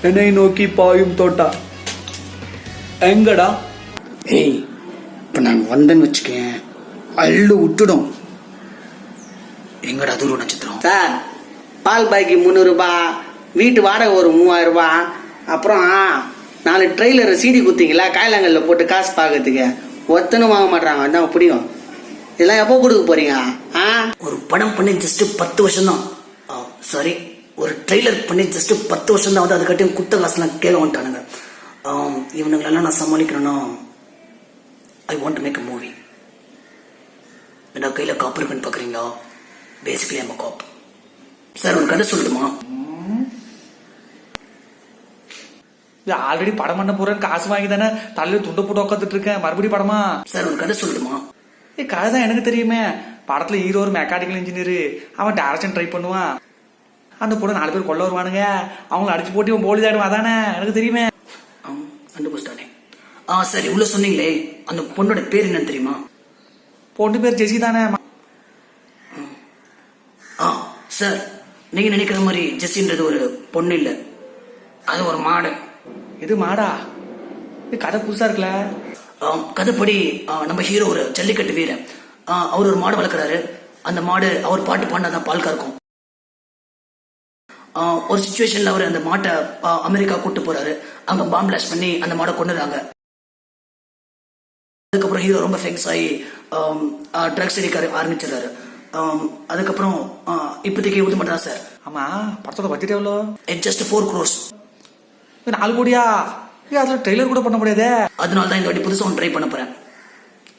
என்னை நோக்கி பாயும் தோட்டா எங்கடா? ஏய், இப்போ நாங்கள் வந்தேன்னு வச்சுக்கேன், அள்ளு விட்டுடும். எங்கடா தூரம் நட்சத்திரம்? சார், பால் பாய்க்கு 300 ரூபாய், வீட்டு வாடகை ஒரு 3000 ரூபாய், அப்புறம் 4 ட்ரெய்லர் சீடி குத்திங்களா காயலாங்கல்ல போட்டு காசு பார்க்கறதுக்கு ஒத்தனும் வாங்க மாட்டாங்க. அதான் பிடிக்கும். இதெல்லாம் எப்போ கொடுக்க போறீங்க? ஒரு படம் பண்ணி ஜஸ்ட் 10 வருஷம் தான். சாரி, ஒரு ட்ரெய்லர் பண்ணி ஜஸ்ட் 10 வருஷம் தான். வந்து அது கட்டியும் குத்த காசுலாம் கேட்க வந்துட்டானுங்க. இவனுங்களெல்லாம் நான் சமாளிக்கணும்னா I want to make a movie. என்ன கையில் காப்பு இருக்குன்னு பார்க்குறீங்களா? Basically I'm a cop. Sir, ஒரு கதை சொல்லணுமா? ஆல்ரெடி படம் பண்ண போறேன்னு காசு வாங்கி தானே தலையில துண்டு போட்டு உட்காந்துட்டு இருக்கேன். மறுபடியும் படமா? சார், ஒரு கதை சொல்லணுமா? கதை தான் எனக்கு தெரியுமே. படத்துல ஹீரோ ஒரு மெக்கானிக்கல் இன்ஜினியர், அவன் டைரக்ஷன் ட்ரை பண்ணுவான். அந்த பொண்ணு 4 பேர் கொள்ள வருவானுங்க, அவங்களை அடிச்சு போட்டு இவன் போலீஸ் ஆயிடுவான். அதானே எனக்கு தெரியுமே. கண்டுபிடிச்சிட்டானே. சரி, உள்ள சொன்னீங்களே, அந்த பொண்ணோட பேர் என்னன்னு தெரியுமா? பொண்ணு பேர் ஜெசி தானே? சார், நீங்க நினைக்கிற மாதிரி ஜெசின்றது ஒரு பொண்ணு இல்ல, அது ஒரு மாடு. இது மாடா? கதை புதுசா இருக்குல்ல. கதைப்படி நம்ம ஹீரோ ஒரு ஜல்லிக்கட்டு வீரன். அவர் ஒரு மாடு வளர்க்குறாரு. அந்த மாடு அவர் பாட்டு பாடினாதான் பால் கறக்கும். ஒரு சுச்சுவேஷன்ல அவர் அந்த மாட்டை அமெரிக்கா கூட்டு போறாரு. அங்க பாம்பு பிளாஸ்ட் பண்ணி அந்த மாடை கொண்டுறாங்க. அதுக்கப்புறம் ஹீரோ ரொம்ப ஃபேமஸ் ஆகி ட்ரக்ஸ் அடிக்க ஆரம்பிச்சிடறாரு. அதுக்கப்புறம் இப்போதைக்கு இது மட்டும் தான் சார். ஆமா, படத்தோட பட்ஜெட் எவ்வளோ? It just 4 crores. 4 கோடியா? அதுல ட்ரெய்லர் கூட பண்ண முடியாதே. அதனால தான் இந்த வாட்டி புதுசாக ஒன்று ட்ரை பண்ண போறேன்.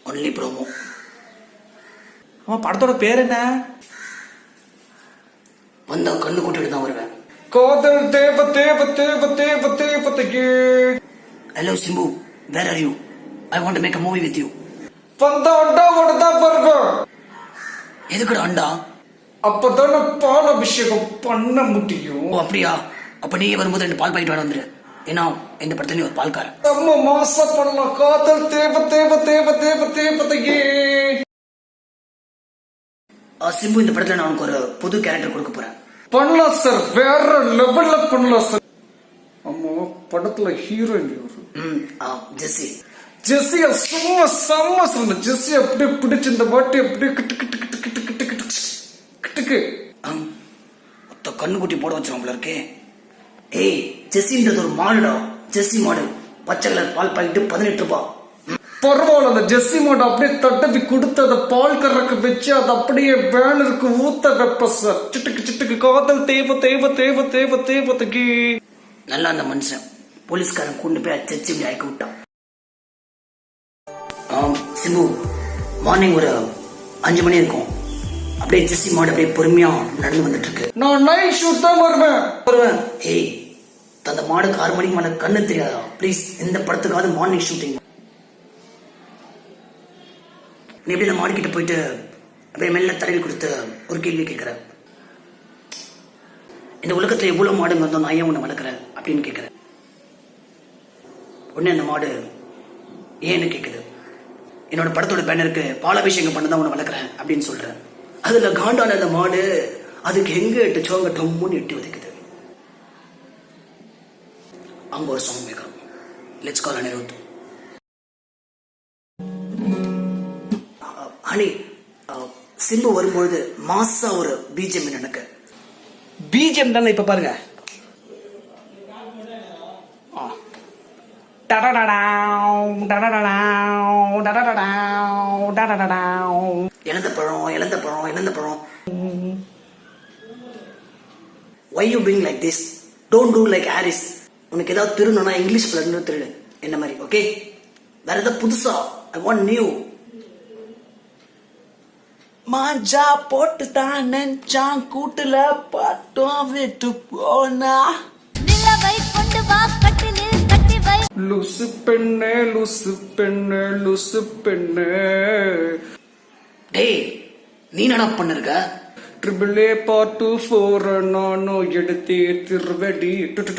Only promo. ஆமா, படத்தோட பேர் என்ன? வந்தா கண்ணு கூட்டிட்டு தான் வருவேன். காதல் தேவ தேவ தேவ தேவ தேவதைக்கு. Hello Simbu, where are you? I want to make a movie with you. வந்தா அண்டா ஓடதா பாருங்க. எதுக்குடா அண்டா? அப்பதானே பால் அபிஷேகம் பண்ண முடியும். ஓ அப்படியா? அப்ப நீ வரும்போது 2 பால் பாக்கெட் வந்துரு. ஏன்னா இந்த படத்துல நீ ஒரு பால்காரன். நம்ம மாசா பண்ணலாம். காதல் தேவ தேவ தேவ தேவ தேவதைக்கு. சிம்பு, இந்த படத்துல நான் உனக்கு ஒரு புது கேரக்டர் கொடுக்க போறேன். பண்ணலாம் சார், வேற லெவல்ல பண்ணலாம் சார். ஆமா, படத்துல ஹீரோயின் ஜெஸ்ஸி. ஜெஸ்ஸிய சும்மா செம்ம சொன்ன. ஜெஸ்ஸி அப்படியே பிடிச்சு இந்த வாட்டி அப்படியே கிட்டு கிட்டு கிட்டு கிட்டு கிட்டு கிட்டு கிட்டுக்கு மொத்த கண்ணு குட்டி போட வச்சிரும் போல இருக்கே. ஏய், ஜெஸ்ஸின்றது ஒரு மாடுடா. ஜெஸ்ஸி மாடு, பச்சை கலர் பால் பாக்கெட்டு 18 ரூபாய். பரவாயில்ல, அந்த ஜெஸ்ஸி மாடு அப்படியே தட்டவி கொடுத்து அதை பால் கறக்க வச்சு அதை அப்படியே பேனருக்கு ஊத்த வைப்ப சார். சிட்டுக்கு சிட்டுக்கு காதல் தேவ தேவ தேவ தேவ தேவதைக்கு. நல்லா அந்த மனுஷன் போலீஸ்காரன் கொண்டு போய் அடிச்சு இப்படி ஆக்கி விட்டான். சிம்பு, மார்னிங் ஒரு 5 மணி இருக்கும். அப்படியே ஜெஸ்ஸி மாடு அப்படியே பொறுமையா நடந்து வந்துட்டு இருக்கு. நான் நைட் ஷூட் தான் வருவேன். ஏய், அந்த மாடுக்கு 6 மணிக்கு மேல கண்ணு தெரியாதா? ப்ளீஸ், இந்த படத்துக்காவது மார்னிங் ஷூட்டிங். நீ எப்படி அந்த மாடு கிட்ட போயிட்டு அப்படியே மெல்ல தடவி கொடுத்து ஒரு கேள்வி கேட்கிற. இந்த உலகத்துல எவ்வளவு மாடுங்க வந்தோம், நான் ஏன் உன்னை வளர்க்குறேன் அப்படின்னு கேட்கிற. உடனே அந்த மாடு ஏன்னு கேட்குது. என்னோட படத்தோட பேனருக்கு பாலாபிஷேகம் பண்ணதான் உன்னை வளர்க்குறேன் அப்படின்னு சொல்றேன். அதுல காண்டான அந்த மாடு அதுக்கு எங்க எட்டுச்சோ அங்க டம்முன்னு எட்டி உதைக்குது. அங்க ஒரு song maker. Let's call Anirudh. Honey, Simbu வரும்பொழுது மாசா ஒரு பிஜிஎம் எனக்கு. பிஜிஎம் தானே இப்ப பாருங்க. இழந்த பழம் இழந்த பழம் இழந்த பழம். Why you doing like this? Don't do like Harris. உனக்கு ஏதாவது திருடணும்னா இங்கிலீஷ் படம் திருடு என்ன மாதிரி. ஓகே, வேற ஏதாவது புதுசா. I want new. மாஞ்சா போட்டு தான் நெஞ்சான் கூட்டுல பாட்டம் விட்டு போனா. நிலவை கொண்டு வா கட்டிலில் கட்டி வை. லூசு பெண்ணே லூசு பெண்ணே லூசு பெண்ணே. டேய், நீ என்ன பண்ணிருக்க? ட்ரிபிள் A Part 2 4 நானும் எடுத்தே திருவடி. 2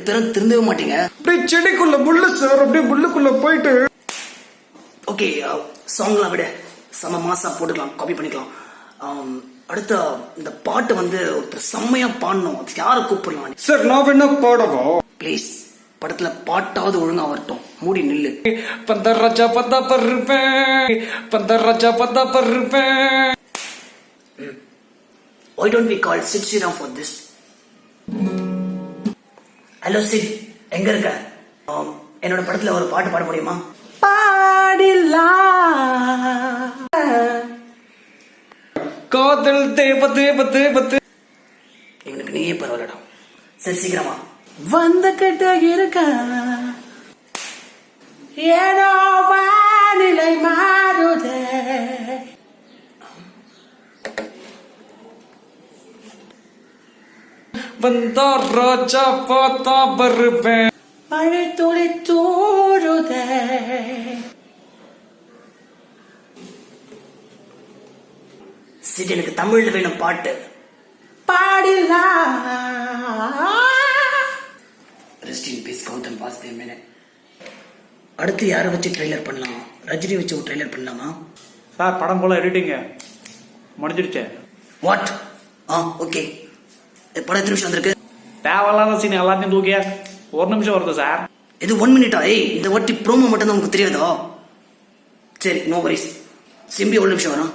பேரும் திருந்தவே மாட்டீங்க. அப்படியே செடிக்குள்ள முள்ளு சார், அப்படியே முள்ளுக்குள்ள போயிட்டு. ஓகே, சாங்லாம் விட செம மாசா போட்டுக்கலாம், காப்பி பண்ணிக்கலாம். அடுத்த இந்த பாட்டு வந்து ஒருத்தர் செம்மையா பாடணும். அதுக்கு யாரை கூப்பிடலாம்? சார் நான் வேணா பாடவா? ப்ளீஸ், படத்துல பாட்டாவது ஒழுங்கா வரட்டும். மூடி நில்லு. பந்தராஜா பந்தா பருப்பேன், பந்தராஜா பந்தா பருப்பேன். Why don't we call Sid Sriram for this? Hello Sid, எங்க இருக்க? என்னோட படத்துல ஒரு பாட்டு பாட முடியுமா? காதல் தேவ தேவ தேவ தே இவனுக்கு நீயே பரவாயில்லடா. சரி சீக்கிரமா வந்துகிட்ட இருக்க ஏனோ வானிலை மாறுதே. வந்தா ராஜா பார்த்தா வருவேன். மழை துளி தூறுதே. சிட், எனக்கு தமிழ்ல வேணும் பாட்டு. பாடிலாம் rest in peace Gautham Vasudev Menon. அடுத்து யாரை வச்சு ட்ரெய்லர் பண்ணலாம்? ரஜினி வச்சு ஒரு ட்ரெய்லர் பண்ணலாமா? சார் படம் போல எடிட்டிங்க முடிஞ்சிருச்சு. வாட்? ஓகே. படம் எத்தனை நிமிஷம் வந்திருக்கு? தேவையில்லாத சீன் எல்லாத்தையும் தூக்கிய 1 நிமிஷம் வருது சார். இது 1 மினிட்டா? ஏய், இந்த வாட்டி ப்ரோமோ மட்டும் தான் உனக்கு தெரியாதா? சரி, நோ வரிஸ். சிம்பி எவ்வளவு நிமிஷம் வரும்?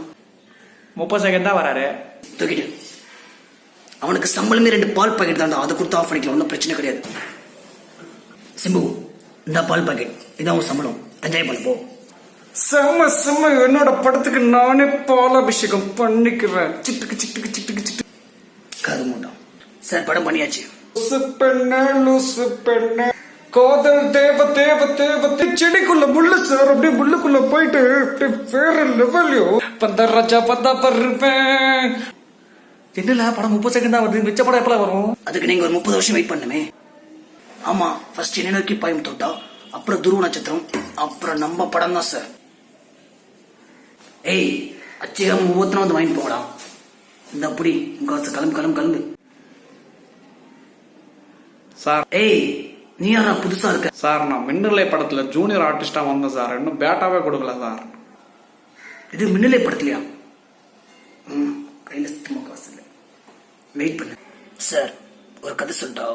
30 செகண்ட் தான் வராரு. தூக்கிட்டு அவனுக்கு சம்பளமே 2 பால் பாக்கெட் தான். அதை கொடுத்து ஆஃப் பண்ணிக்கலாம், ஒன்றும் பிரச்சனை கிடையாது. சிம்பு, இந்த பால் பாக்கெட் இதான் உன் சம்பளம். என்ஜாய் பண்ண போ. செம்ம செம்ம, என்னோட படத்துக்கு நானே பாலாபிஷேகம் பண்ணிக்கிறேன். சிட்டுக்கு சிட்டுக்கு சிட்டுக்கு சிட்டு. கருமூட்டம். சார், படம் பண்ணியாச்சு. லூசு பெண்ணே, லூசு பெண்ணே, காதல் தேவ தேவ தேவ தே. செடிக்குள்ள முள்ளு சார், அப்படியே முள்ளுக்குள்ள போயிட்டு அப்படியே வேற லெவல்யோ. பந்தராஜா பந்தா பருப்பேன். என்னல படம் 30 செகண்ட் தான் வருது. மிச்ச படம் எப்பல வரும்? அதுக்கு நீங்க ஒரு 30 வருஷம் வெயிட் பண்ணுமே. ஆமா, ஃபர்ஸ்ட் என்ன நோக்கி பாயும் தோட்டா, அப்புறம் துருவ நட்சத்திரம், அப்புறம் நம்ம படம் தான் சார். ஏய், அச்சகம் ஒவ்வொருத்தரும் வந்து வாங்கிட்டு போகலாம். இந்த அப்படி காசு கிளம்பு கிளம்பு கிளம்பு. சார், ஏய், நீ யாரா புதுசா இருக்க? சார் நான் மின்னலை படத்துல ஜூனியர் ஆர்டிஸ்டா வந்தேன் சார். இன்னும் பேட்டாவே கொடுக்கல சார். இது மின்னலை படத்துலயா? கையில சுத்தமா காசு இல்லை. வெயிட் பண்ணு சார், ஒரு கதை சொல்லிட்டா.